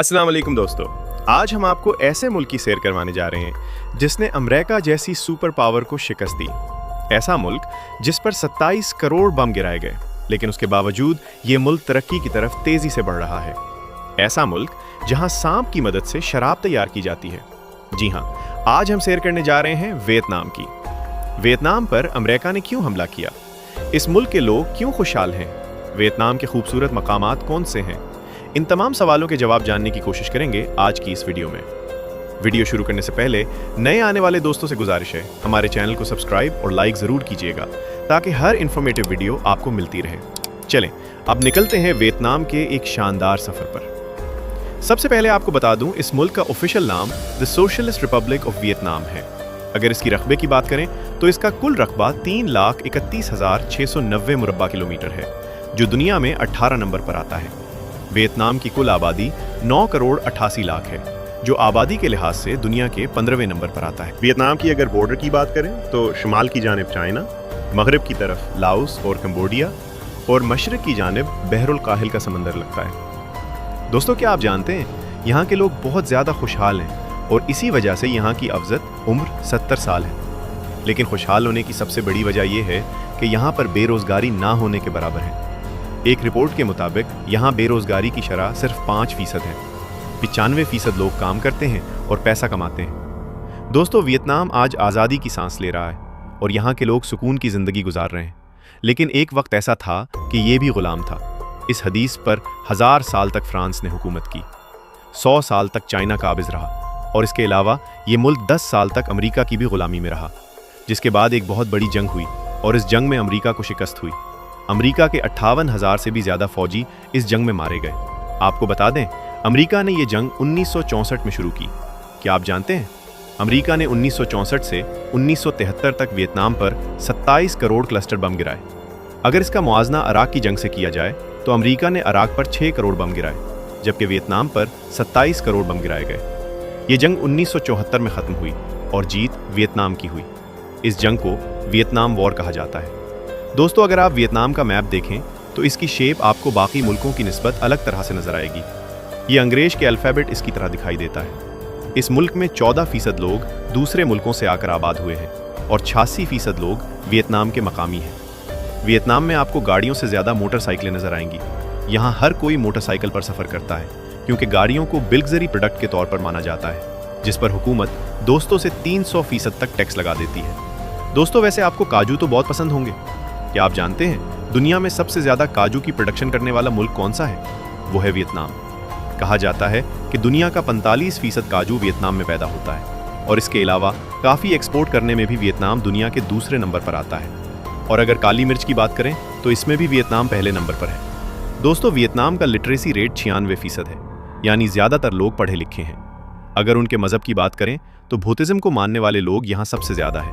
अस्सलाम वालेकुम दोस्तों, आज हम आपको ऐसे मुल्क की सैर करवाने जा रहे हैं जिसने अमेरिका जैसी सुपर पावर को शिकस्त दी। ऐसा मुल्क जिस पर 27 करोड़ बम गिराए गए, लेकिन उसके बावजूद ये मुल्क तरक्की की तरफ तेजी से बढ़ रहा है। ऐसा मुल्क जहां सांप की मदद से शराब तैयार की जाती है। जी हां, आज हम सैर करने जा रहे हैं वियतनाम की। वियतनाम पर अमेरिका ने क्यों हमला किया? इस मुल्क के लोग क्यों खुशहाल हैं? वियतनाम के खूबसूरत मकामात कौन से हैं? इन तमाम सवालों के जवाब जानने की कोशिश करेंगे आज की इस वीडियो में। वीडियो शुरू करने से पहले नए आने वाले दोस्तों से गुजारिश है, हमारे चैनल को सब्सक्राइब और लाइक ज़रूर कीजिएगा ताकि हर इन्फॉर्मेटिव वीडियो आपको मिलती रहे। चलें, अब निकलते हैं वियतनाम के एक शानदार सफ़र पर। सबसे पहले आपको बता दूं, इस मुल्क का ऑफिशियल नाम the socialist Republic of Vietnam है। अगर इसकी रकबे की बात करें तो इसका कुल रकबा 3,31,690 मुरब्बा किलोमीटर है, जो दुनिया में 18 नंबर पर आता है। वियतनाम की कुल आबादी 9 करोड़ 88 लाख है, जो आबादी के लिहाज से दुनिया के 15वें नंबर पर आता है। वियतनाम की अगर बॉर्डर की बात करें तो शुमाल की जानिब चाइना, मगरब की तरफ लाओस और कंबोडिया और मशरक की जानिब बहरुल काहिल का समंदर लगता है। दोस्तों, क्या आप जानते हैं यहाँ के लोग बहुत ज़्यादा खुशहाल हैं और इसी वजह से यहाँ की अफजत उम्र 70 साल है। लेकिन खुशहाल होने की सबसे बड़ी वजह यह है कि यहाँ पर बेरोज़गारी ना होने के बराबर है। एक रिपोर्ट के मुताबिक यहाँ बेरोज़गारी की शरह सिर्फ 5% है। 95% लोग काम करते हैं और पैसा कमाते हैं। दोस्तों, वियतनाम आज आज़ादी की सांस ले रहा है और यहाँ के लोग सुकून की ज़िंदगी गुजार रहे हैं। लेकिन एक वक्त ऐसा था कि ये भी ग़ुलाम था। इस हदीस पर 1000 साल तक फ्रांस ने हुकूमत की, 100 साल तक चाइना काबिज़ रहा और इसके अलावा ये मुल्क 10 साल तक अमेरिका की भी ग़ुलामी में रहा, जिसके बाद एक बहुत बड़ी जंग हुई और इस जंग में अमेरिका को शिकस्त हुई। अमेरिका के 58,000 से भी ज़्यादा फौजी इस जंग में मारे गए। आपको बता दें, अमेरिका ने ये जंग 1964 में शुरू की। क्या आप जानते हैं, अमेरिका ने 1964 से 1973 तक वियतनाम पर 27 करोड़ क्लस्टर बम गिराए। अगर इसका मुआवजा इराक की जंग से किया जाए तो अमेरिका ने इराक पर 6 करोड़ बम गिराए, जबकि वियतनाम पर 27 करोड़ बम गिराए गए। ये जंग 1974 में ख़त्म हुई और जीत वियतनाम की हुई। इस जंग को वियतनाम वॉर कहा जाता है। दोस्तों, अगर आप वियतनाम का मैप देखें तो इसकी शेप आपको बाकी मुल्कों की निस्बत अलग तरह से नजर आएगी। ये अंग्रेज के अल्फ़ाबेट इसकी तरह दिखाई देता है। इस मुल्क में 14% लोग दूसरे मुल्कों से आकर आबाद हुए हैं और 86% लोग वियतनाम के मकामी हैं। वियतनाम में आपको गाड़ियों से ज़्यादा मोटरसाइकिलें नजर आएंगी। यहाँ हर कोई मोटरसाइकिल पर सफ़र करता है क्योंकि गाड़ियों को बिल्कजरी प्रोडक्ट के तौर पर माना जाता है, जिस पर हुकूमत 200 से 300% तक टैक्स लगा देती है। दोस्तों, वैसे आपको काजू तो बहुत पसंद होंगे। क्या आप जानते हैं दुनिया में सबसे ज़्यादा काजू की प्रोडक्शन करने वाला मुल्क कौन सा है? वो है वियतनाम। कहा जाता है कि दुनिया का 45% काजू वियतनाम में पैदा होता है और इसके अलावा काफ़ी एक्सपोर्ट करने में भी वियतनाम दुनिया के दूसरे नंबर पर आता है। और अगर काली मिर्च की बात करें तो इसमें भी वियतनाम पहले नंबर पर है। दोस्तों, वियतनाम का लिटरेसी रेट 96% है, यानी ज़्यादातर लोग पढ़े लिखे हैं। अगर उनके मज़हब की बात करें तो बुद्धिज़्म को मानने वाले लोग यहाँ सबसे ज़्यादा है।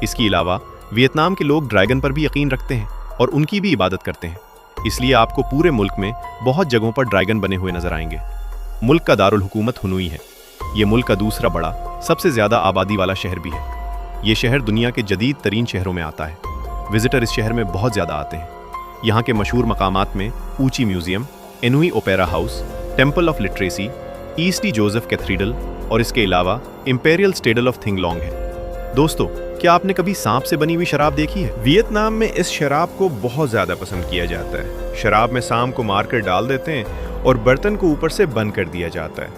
इसके अलावा वियतनाम के लोग ड्रैगन पर भी यकीन रखते हैं और उनकी भी इबादत करते हैं। इसलिए आपको पूरे मुल्क में बहुत जगहों पर ड्रैगन बने हुए नजर आएंगे। मुल्क का दारुल हुकूमत हुनुई है। ये मुल्क का दूसरा बड़ा, सबसे ज़्यादा आबादी वाला शहर भी है। ये शहर दुनिया के जदीद तरीन शहरों में आता है। विजिटर इस शहर में बहुत ज़्यादा आते हैं। यहाँ के मशहूर मकामात में ऊँची museum, Hanoi opera house, temple of literacy, St Joseph cathedral और इसके अलावा इंपेरियल स्टेडल ऑफ थिंगलोंग है। दोस्तों, क्या आपने कभी सांप से बनी हुई शराब देखी है? वियतनाम में इस शराब को बहुत ज़्यादा पसंद किया जाता है। शराब में सांप को मारकर डाल देते हैं और बर्तन को ऊपर से बंद कर दिया जाता है।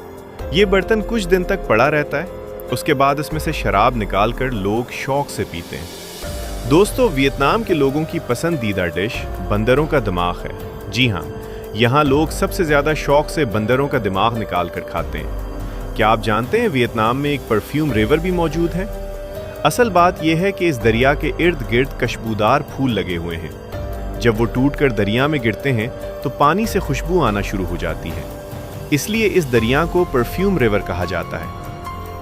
ये बर्तन कुछ दिन तक पड़ा रहता है, उसके बाद इसमें से शराब निकाल कर लोग शौक से पीते हैं। दोस्तों, वियतनाम के लोगों की पसंदीदा डिश बंदरों का दिमाग है। जी हाँ, यहाँ लोग सबसे ज़्यादा शौक से बंदरों का दिमाग निकाल कर खाते हैं। क्या आप जानते हैं वियतनाम में एक परफ्यूम रिवर भी मौजूद है? असल बात यह है कि इस दरिया के इर्द गिर्द खुशबूदार फूल लगे हुए हैं। जब वो टूटकर दरिया में गिरते हैं तो पानी से खुशबू आना शुरू हो जाती है। इसलिए इस दरिया को परफ्यूम रिवर कहा जाता है।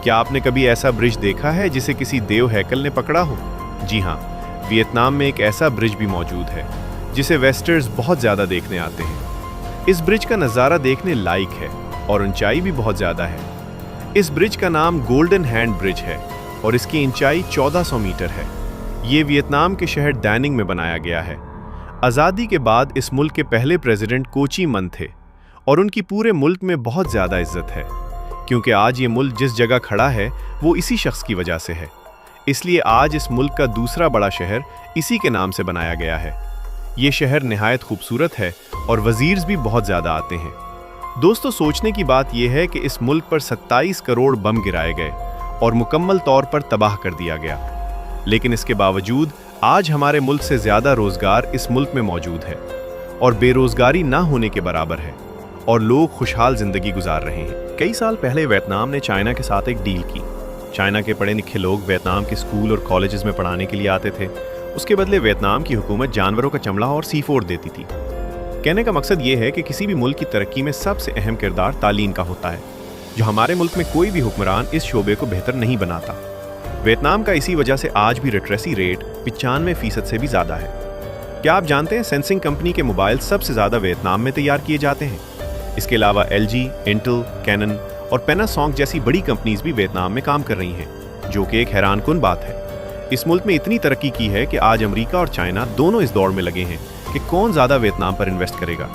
क्या आपने कभी ऐसा ब्रिज देखा है जिसे किसी देव हैकल ने पकड़ा हो? जी हाँ, वियतनाम में एक ऐसा ब्रिज भी मौजूद है जिसे वेस्टर्स बहुत ज़्यादा देखने आते हैं। इस ब्रिज का नज़ारा देखने लायक है और ऊंचाई भी बहुत ज़्यादा है। इस ब्रिज का नाम गोल्डन हैंड ब्रिज है और इसकी ऊंचाई 1400 मीटर है। ये वियतनाम के शहर डैनिंग में बनाया गया है। आज़ादी के बाद इस मुल्क के पहले प्रेसिडेंट को ची मन थे और उनकी पूरे मुल्क में बहुत ज़्यादा इज्जत है, क्योंकि आज ये मुल्क जिस जगह खड़ा है वो इसी शख्स की वजह से है। इसलिए आज इस मुल्क का दूसरा बड़ा शहर इसी के नाम से बनाया गया है। ये शहर निहायत खूबसूरत है और वज़ीर्स भी बहुत ज़्यादा आते हैं। दोस्तों, सोचने की बात यह है कि इस मुल्क पर 27 करोड़ बम गिराए गए और मुकम्मल तौर पर तबाह कर दिया गया, लेकिन इसके बावजूद आज हमारे मुल्क से ज़्यादा रोज़गार इस मुल्क में मौजूद है और बेरोज़गारी ना होने के बराबर है और लोग खुशहाल ज़िंदगी गुजार रहे हैं। कई साल पहले वियतनाम ने चाइना के साथ एक डील की। चाइना के पढ़े लिखे लोग वियतनाम के स्कूल और कॉलेजेस में पढ़ाने के लिए आते थे। उसके बदले वियतनाम की हुकूमत जानवरों का चमड़ा और सी फूड देती थी। कहने का मकसद ये है कि किसी भी मुल्क की तरक्की में सबसे अहम किरदार तालीम का होता है, जो हमारे मुल्क में कोई भी हुक्मरान इस शोबे को बेहतर नहीं बनाता। वियतनाम का इसी वजह से आज भी लिटरेसी रेट 95% से भी ज़्यादा है। क्या आप जानते हैं सैमसंग कंपनी के मोबाइल सबसे ज़्यादा वियतनाम में तैयार किए जाते हैं? इसके अलावा LG, इंटेल, कैनन और पैनासोनिक जैसी बड़ी कंपनीज भी वियतनाम में काम कर रही हैं, जो कि एक हैरानकुन बात है। इस मुल्क में इतनी तरक्की की है कि आज अमेरिका और चाइना दोनों इस दौड़ में लगे हैं कि कौन ज़्यादा वियतनाम पर इन्वेस्ट करेगा।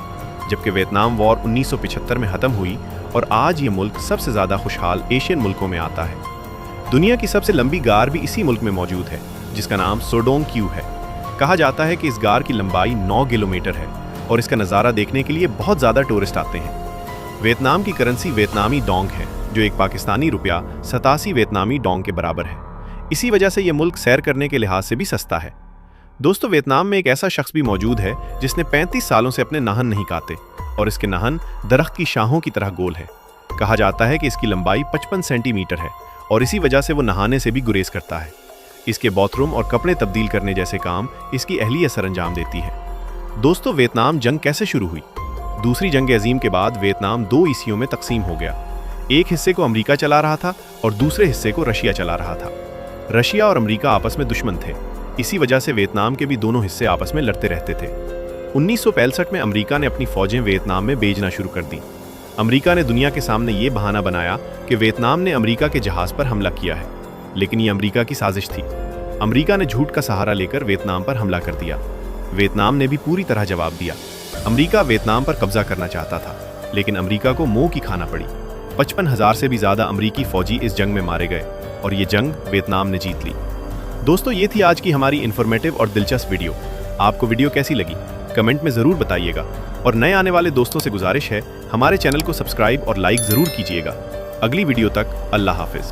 जबकि वियतनाम वॉर 1975 में ख़त्म हुई और आज ये मुल्क सबसे ज़्यादा खुशहाल एशियन मुल्कों में आता है। दुनिया की सबसे लंबी गार भी इसी मुल्क में मौजूद है, जिसका नाम सोडोंग क्यू है। कहा जाता है कि इस गार की लंबाई 9 किलोमीटर है और इसका नज़ारा देखने के लिए बहुत ज़्यादा टूरिस्ट आते हैं। वियतनाम की करेंसी वियतनामी डोंग है, जो एक पाकिस्तानी रुपया 87 वियतनामी डोंग के बराबर है। इसी वजह से यह मुल्क सैर करने के लिहाज से भी सस्ता है। दोस्तों, वियतनाम में एक ऐसा शख्स भी मौजूद है जिसने 35 सालों से अपने नाहन नहीं काटे और इसके नाहन दरख्त की शाहों की तरह गोल है। कहा जाता है कि इसकी लंबाई 55 सेंटीमीटर है और इसी वजह से वो नहाने से भी गुरेज करता है। इसके बाथरूम और कपड़े तब्दील करने जैसे काम इसकी अहलियत सर अंजाम देती है। दोस्तों, वियतनाम जंग कैसे शुरू हुई? दूसरी जंग अजीम के बाद वियतनाम 2 हिस्सों में तकसीम हो गया। एक हिस्से को अमेरिका चला रहा था और दूसरे हिस्से को रशिया चला रहा था। रशिया और अमेरिका आपस में दुश्मन थे, इसी वजह से वियतनाम के भी दोनों हिस्से आपस में लड़ते रहते थे। 1965 में अमेरिका ने अपनी फौजें वियतनाम में भेजना शुरू कर दी। अमेरिका ने दुनिया के सामने ये बहाना बनाया कि वियतनाम ने अमेरिका के जहाज पर हमला किया है, लेकिन ये अमेरिका की साजिश थी। अमेरिका ने झूठ का सहारा लेकर वियतनाम पर हमला कर दिया। वियतनाम ने भी पूरी तरह जवाब दिया। अमेरिका वियतनाम पर कब्जा करना चाहता था, लेकिन अमेरिका को मुंह की खाना पड़ी। 55,000 से भी ज़्यादा अमेरिकी फौजी इस जंग में मारे गए और ये जंग वियतनाम ने जीत ली। दोस्तों, ये थी आज की हमारी इन्फॉर्मेटिव और दिलचस्प वीडियो। आपको वीडियो कैसी लगी कमेंट में ज़रूर बताइएगा और नए आने वाले दोस्तों से गुजारिश है हमारे चैनल को सब्सक्राइब और लाइक ज़रूर कीजिएगा। अगली वीडियो तक अल्लाह हाफिज़।